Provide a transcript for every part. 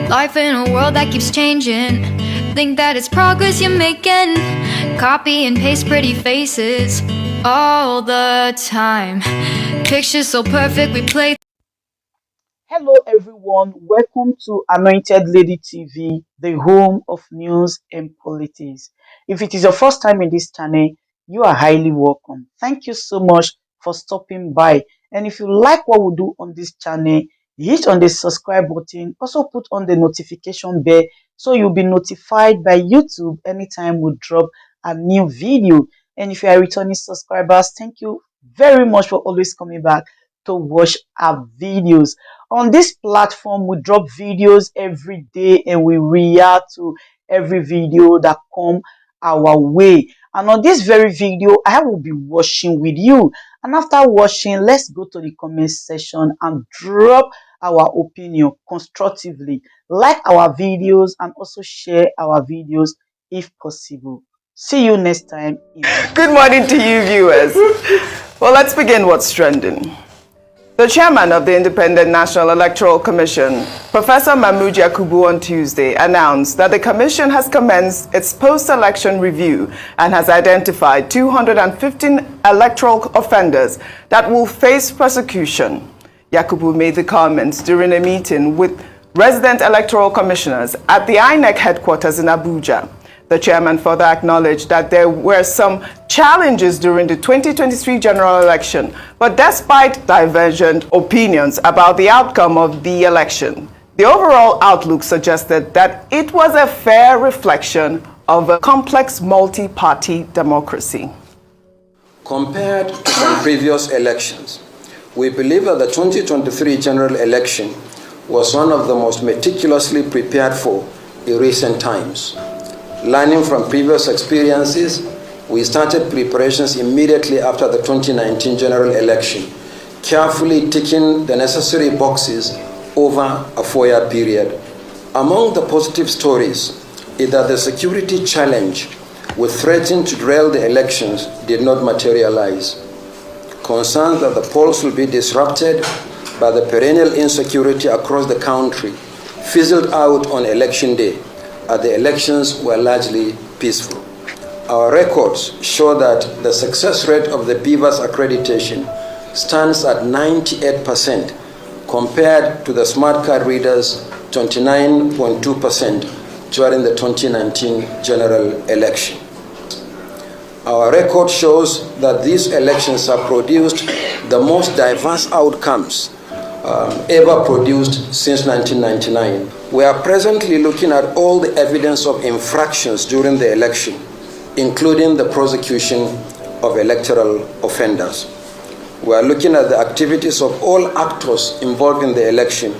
Life in a world that keeps changing. Think that it's progress you're making. Copy and paste pretty faces all the time. Pictures so perfect we play. Hello everyone, welcome to Anointed Lady TV, the home of news and politics. If it is your first time in this channel, you are highly welcome. Thank you so much for stopping by. And if you like what we do on this channel, hit on the subscribe button. Also put on the notification bell so you'll be notified by YouTube anytime we drop a new video. And if you are returning subscribers, thank you very much for always coming back to watch our videos. On this platform, we drop videos every day and we react to every video that come our way. And on this very video, I will be watching with you. And after watching, let's go to the comment section and drop our opinion constructively. Like our videos and also share our videos if possible. See you next time. Good morning to you viewers. Well, let's begin what's trending. The chairman of the Independent National Electoral Commission, Professor Mahmood Yakubu, on Tuesday announced that the commission has commenced its post-election review and has identified 215 electoral offenders that will face prosecution. Yakubu made the comments during a meeting with resident electoral commissioners at the Inec headquarters in Abuja. The chairman further acknowledged that there were some challenges during the 2023 general election, but despite divergent opinions about the outcome of the election, the overall outlook suggested that it was a fair reflection of a complex multi-party democracy. Compared to some previous elections, we believe that the 2023 general election was one of the most meticulously prepared for in recent times. Learning from previous experiences, we started preparations immediately after the 2019 general election, carefully ticking the necessary boxes over a 4-year period. Among the positive stories is that the security challenge which threatened to derail the elections did not materialize. Concerns that the polls will be disrupted by the perennial insecurity across the country fizzled out on election day, as the elections were largely peaceful. Our records show that the success rate of the BVAS accreditation stands at 98% compared to the smart card readers' 29.2% during the 2019 general election. Our record shows that these elections have produced the most diverse outcomes ever produced since 1999. We are presently looking at all the evidence of infractions during the election, including the prosecution of electoral offenders. We are looking at the activities of all actors involved in the election,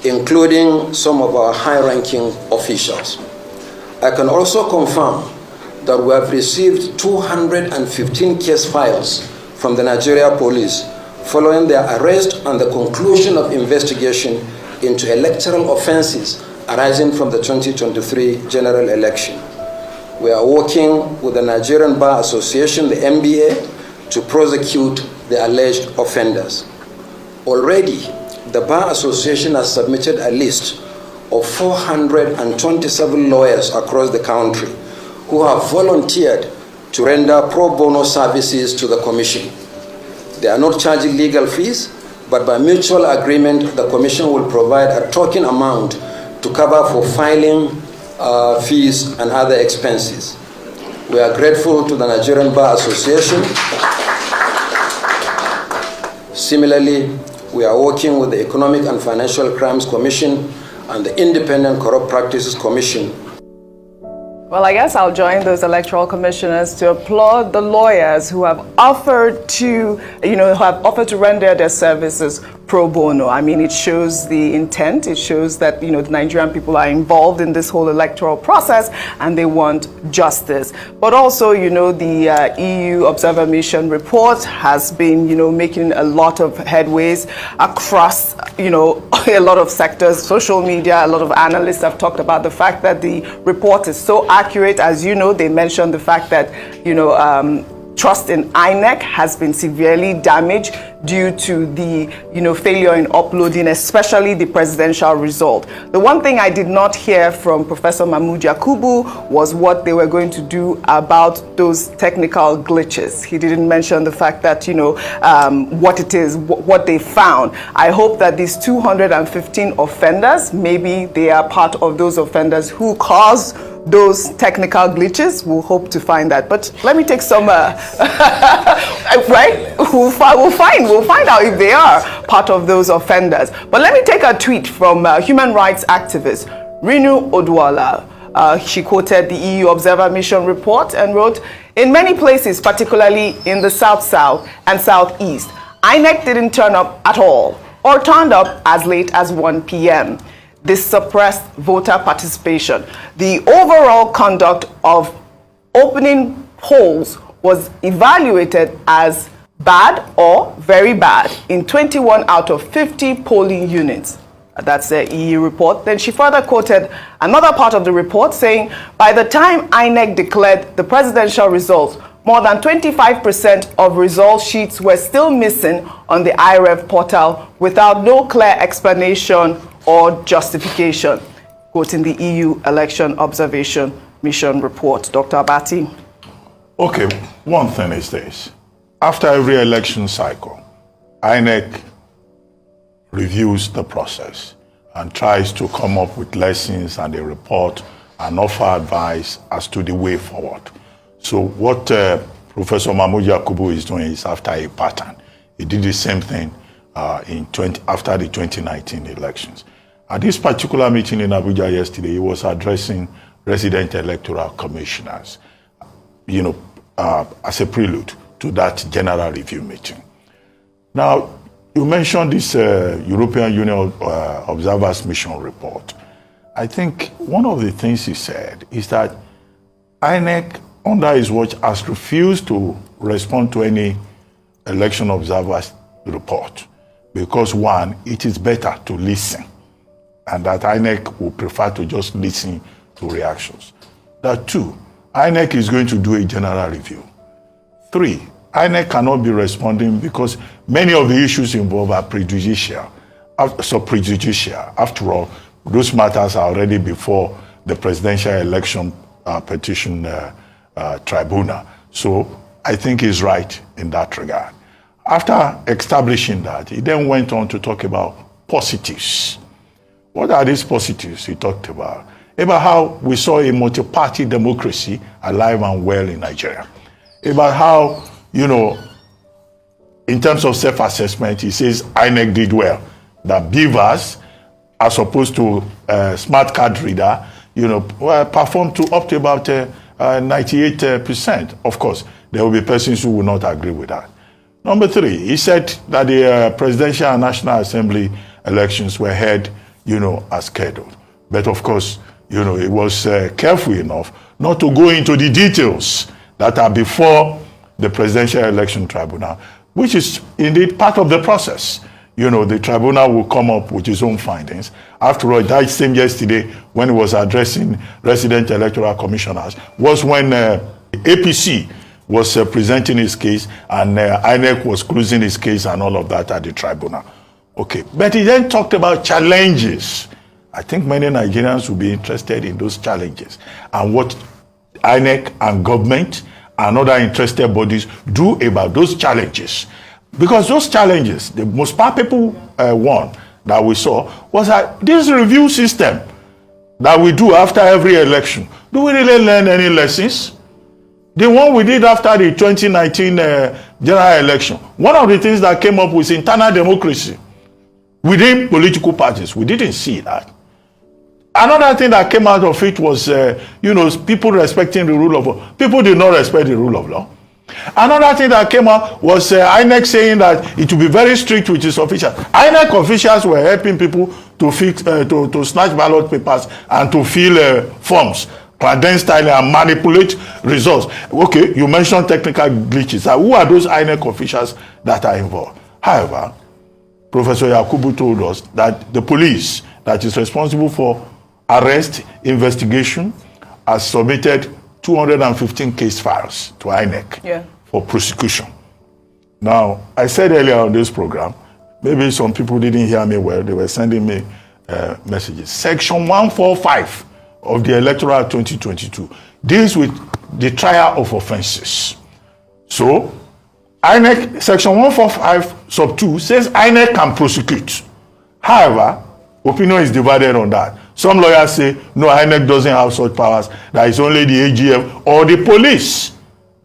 including some of our high-ranking officials. I can also confirm that we have received 215 case files from the Nigeria Police following their arrest and the conclusion of investigation into electoral offenses arising from the 2023 general election. We are working with the Nigerian Bar Association, the NBA, to prosecute the alleged offenders. Already, the Bar Association has submitted a list of 427 lawyers across the country who have volunteered to render pro bono services to the Commission. They are not charging legal fees, but by mutual agreement, the Commission will provide a token amount to cover for filing fees and other expenses. We are grateful to the Nigerian Bar Association. Similarly, we are working with the Economic and Financial Crimes Commission and the Independent Corrupt Practices Commission. Well, I guess I'll join those electoral commissioners to applaud the lawyers who have offered to, render their services pro bono. I mean, it shows the intent. It shows that, the Nigerian people are involved in this whole electoral process and they want justice. But also, the EU Observer Mission report has been, making a lot of headways across, a lot of sectors, social media. A lot of analysts have talked about the fact that the report is so accurate. As they mentioned the fact that, trust in Inec has been severely damaged due to the, failure in uploading, especially the presidential result. The one thing I did not hear from Professor Mahmood Yakubu was what they were going to do about those technical glitches. He didn't mention the fact that, what it is, what they found. I hope that these 215 offenders, maybe they are part of those offenders who caused those technical glitches. We'll hope to find that. But let me take some, right? We'll find out if they are part of those offenders. But let me take a tweet from human rights activist Rinu Odwala. She quoted the EU Observer Mission report and wrote, "In many places, particularly in the South and Southeast, Inec didn't turn up at all or turned up as late as 1 p.m. This suppressed voter participation. The overall conduct of opening polls was evaluated as bad or very bad in 21 out of 50 polling units." That's the EU report. Then she further quoted another part of the report saying, "By the time INEC declared the presidential results, more than 25% of result sheets were still missing on the IREV portal without no clear explanation or justification," quoting the EU Election Observation Mission report. Dr. Abati. Okay, one thing is this. After every election cycle, INEC reviews the process and tries to come up with lessons and a report and offer advice as to the way forward. So what Professor Mahmood Yakubu is doing is after a pattern. He did the same thing after the 2019 elections. At this particular meeting in Abuja yesterday, he was addressing resident electoral commissioners, as a prelude to that general review meeting. Now, you mentioned this European Union Observers Mission report. I think one of the things he said is that INEC, under his watch, has refused to respond to any election observers report because, one, it is better to listen, and that INEC would prefer to just listen to reactions. That, two, INEC is going to do a general review. Three, INEC cannot be responding because many of the issues involved are prejudicial. After all, those matters are already before the presidential election petition tribunal. So I think he's right in that regard. After establishing that, he then went on to talk about positives. What are these positives he talked about? About how we saw a multi-party democracy alive and well in Nigeria. About how, in terms of self-assessment, he says INEC did well. That beavers, as opposed to smart card reader, performed up to about 98%. Of course, there will be persons who will not agree with that. Number three, he said that the presidential and National Assembly elections were held, as scheduled. But of course, it was careful enough not to go into the details that are before the Presidential Election Tribunal, which is indeed part of the process. The tribunal will come up with its own findings. After all, that same yesterday, when he was addressing resident electoral commissioners, was when APC was presenting his case and INEC was closing his case and all of that at the tribunal. Okay, but he then talked about challenges. I think many Nigerians will be interested in those challenges and what INEC and government and other interested bodies do about those challenges. Because those challenges, the most palpable one that we saw was that this review system that we do after every election, do we really learn any lessons? The one we did after the 2019 general election, one of the things that came up was internal democracy within political parties. We didn't see that. Another thing that came out of it was, people respecting the rule of law. People did not respect the rule of law. Another thing that came out was INEC saying that it will be very strict with its officials. INEC officials were helping people to to snatch ballot papers and to fill forms clandestinely and manipulate results. Okay, you mentioned technical glitches. Who are those INEC officials that are involved? However, Professor Yakubu told us that the police that is responsible for arrest, investigation, has submitted 215 case files to INEC for prosecution. Now, I said earlier on this program, maybe some people didn't hear me well. They were sending me messages. Section 145 of the Electoral 2022 deals with the trial of offenses. So, INEC, Section 145 sub 2 says INEC can prosecute. However, opinion is divided on that. Some lawyers say, no, INEC doesn't have such powers, that it's only the AGF or the police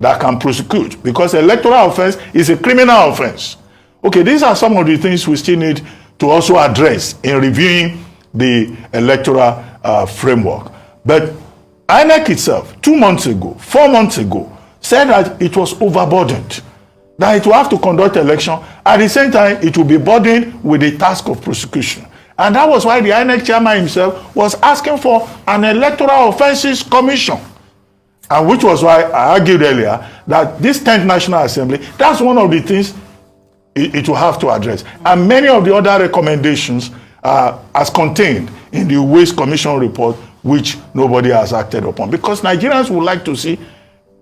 that can prosecute, because electoral offense is a criminal offense. Okay, these are some of the things we still need to also address in reviewing the electoral framework. But INEC itself, 2 months ago, 4 months ago, said that it was overburdened, that it will have to conduct election. At the same time, it will be burdened with the task of prosecution. And that was why the INEC chairman himself was asking for an electoral offenses commission. And which was why I argued earlier that this 10th National Assembly, that's one of the things it will have to address. And many of the other recommendations are as contained in the Waste Commission report, which nobody has acted upon. Because Nigerians would like to see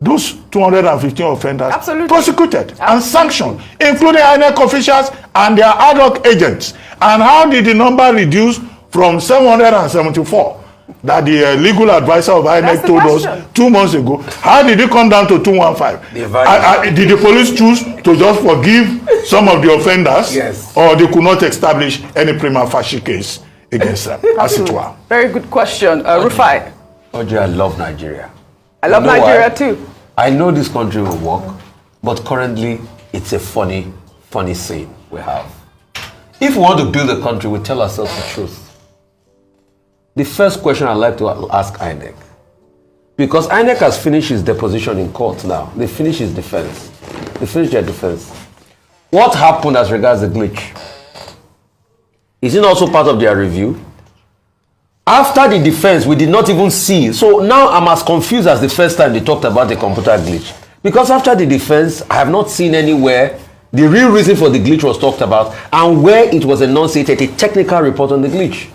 those 215 offenders prosecuted and sanctioned, including INEC officials and their ad hoc agents. And how did the number reduce from 774 that the legal advisor of INEC told us 2 months ago? How did it come down to 215? Did the police choose to just forgive some of the offenders? Yes. Or they could not establish any prima facie case against them, as it were? Very good question. Rufai. Oje, I love Nigeria. I love Nigeria too. I know this country will work, but currently it's a funny scene we have. If we want to build a country, we tell ourselves the truth. The first question I'd like to ask INEC, because INEC has finished his deposition in court now. They finished his defense. They finished their defense. What happened as regards the glitch? Is it also part of their review? After the defense, we did not even see. So now I'm as confused as the first time they talked about the computer glitch. Because after the defense, I have not seen anywhere the real reason for the glitch was talked about and where it was enunciated, a technical report on the glitch.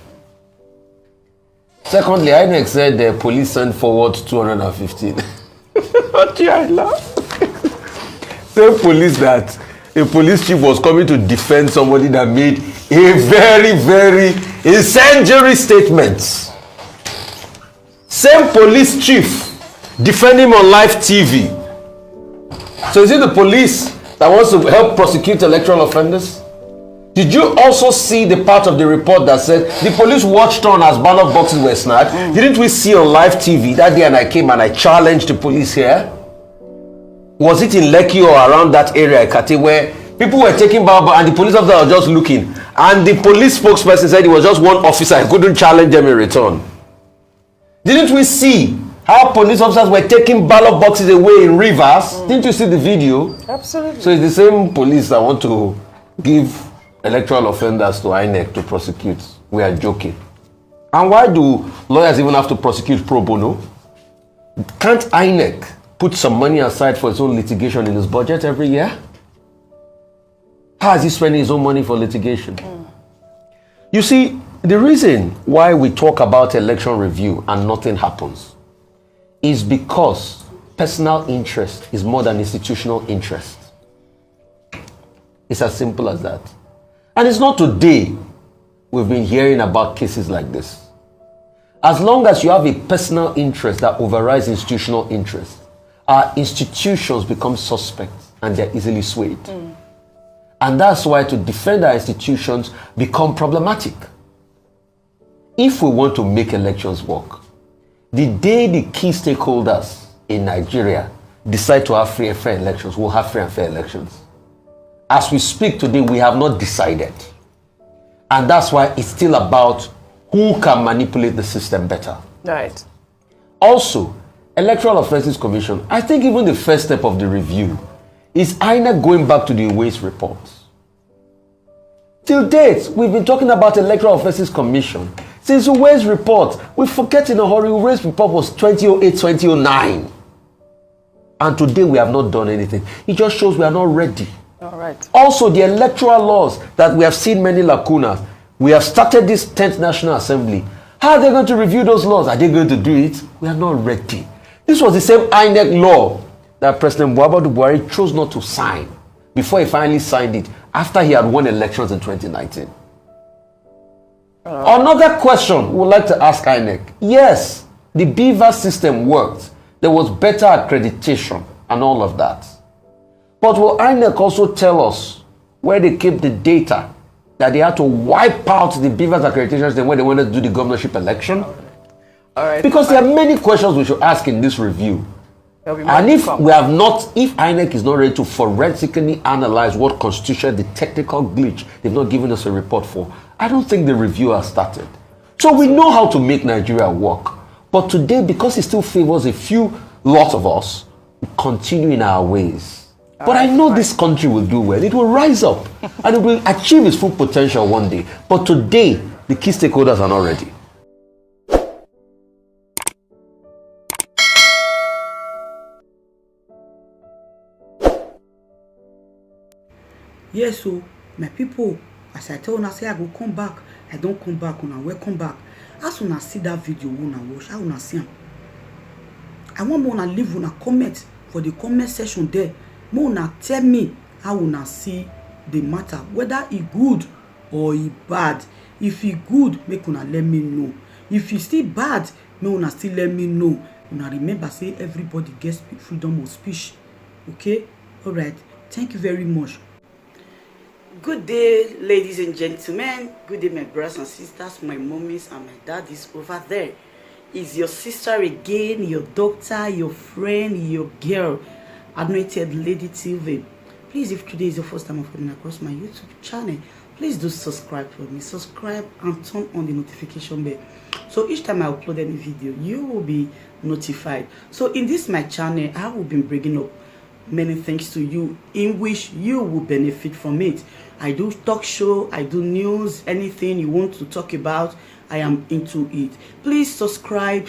Secondly, INEC said the police sent forward 215. I laugh. Same police that a police chief was coming to defend somebody that made a very, very incendiary statement. Same police chief defending him on live TV. So is it the police that wants to help prosecute electoral offenders? Did you also see the part of the report that said the police watched on as ballot boxes were snatched? Didn't we see on live TV that day, and I came and I challenged the police here? Was it in Lekki or around that area, Ekati, where people were taking ballot and the police officer was just looking, and the police spokesperson said it was just one officer, I couldn't challenge them in return? Didn't we see how police officers were taking ballot boxes away in rivers? Didn't you see the video? Absolutely. So it's the same police that want to give electoral offenders to INEC to prosecute. We are joking. And why do lawyers even have to prosecute pro bono? Can't INEC put some money aside for its own litigation in its budget every year? How is he spending his own money for litigation? You see, the reason why we talk about election review and nothing happens is because personal interest is more than institutional interest. It's as simple as that. And it's not today we've been hearing about cases like this. As long as you have a personal interest that overrides institutional interest, our institutions become suspect and they're easily swayed. And that's why to defend our institutions become problematic. If we want to make elections work, the day the key stakeholders in Nigeria decide to have free and fair elections, we'll have free and fair elections. As we speak today, we have not decided. And that's why it's still about who can manipulate the system better. Right. Also, Electoral Offenses Commission, I think even the first step of the review is INEC going back to the Waste reports. Till date, we've been talking about Electoral Offenses Commission. Since the Waste report, we forget in a hurry, the Waste report was 2008, 2009. And today we have not done anything. It just shows we are not ready. All right. Also, the electoral laws that we have seen many lacunas. We have started this 10th National Assembly. How are they going to review those laws? Are they going to do it? We are not ready. This was the same INEC law that President Muhammadu Buhari chose not to sign before he finally signed it after he had won elections in 2019. Another question we would like to ask Inec. Yes, the beaver system worked. There was better accreditation and all of that. But will Inec also tell us where they keep the data that they had to wipe out the beavers accreditation system when they wanted to do the governorship election? All right. Because there are many questions we should ask in this review. And if INEC is not ready to forensically analyze what constituted the technical glitch they've not given us a report for, I don't think the review has started. So we know how to make Nigeria work. But today, because it still favors a few lot of us, we continue in our ways. But I know this country will do well. It will rise up and it will achieve its full potential one day. But today, the key stakeholders are not ready. Yes, so my people, as I tell una say I go come back, I don't come back, una welcome back. As una see that video, una watch, how una see am. I want una leave una comment for the comment section there. More una tell me how una see the matter, whether it good or it bad. If it good, make una let me know. If it still bad, make una still let me know. Una remember say everybody gets freedom of speech. Okay? All right. Thank you very much. Good day, ladies and gentlemen. Good day, my brothers and sisters, my mommies and my daddies over there. Is your sister again, your doctor, your friend, your girl, Anointed Lady TV. Please, if today is your first time of coming across my YouTube channel, please do subscribe for me. Subscribe and turn on the notification bell. So each time I upload any video, you will be notified. So in this my channel, I will be bringing up many things to you in which you will benefit from it. I do talk show, I do news, anything you want to talk about, I am into it. Please subscribe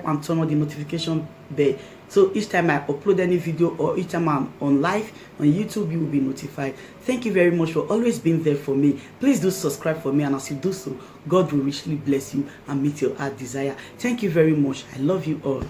and turn on the notification bell. So each time I upload any video or each time I'm on live on YouTube, you will be notified. Thank you very much for always being there for me. Please do subscribe for me, and as you do so, God will richly bless you and meet your heart desire. Thank you very much. I love you all.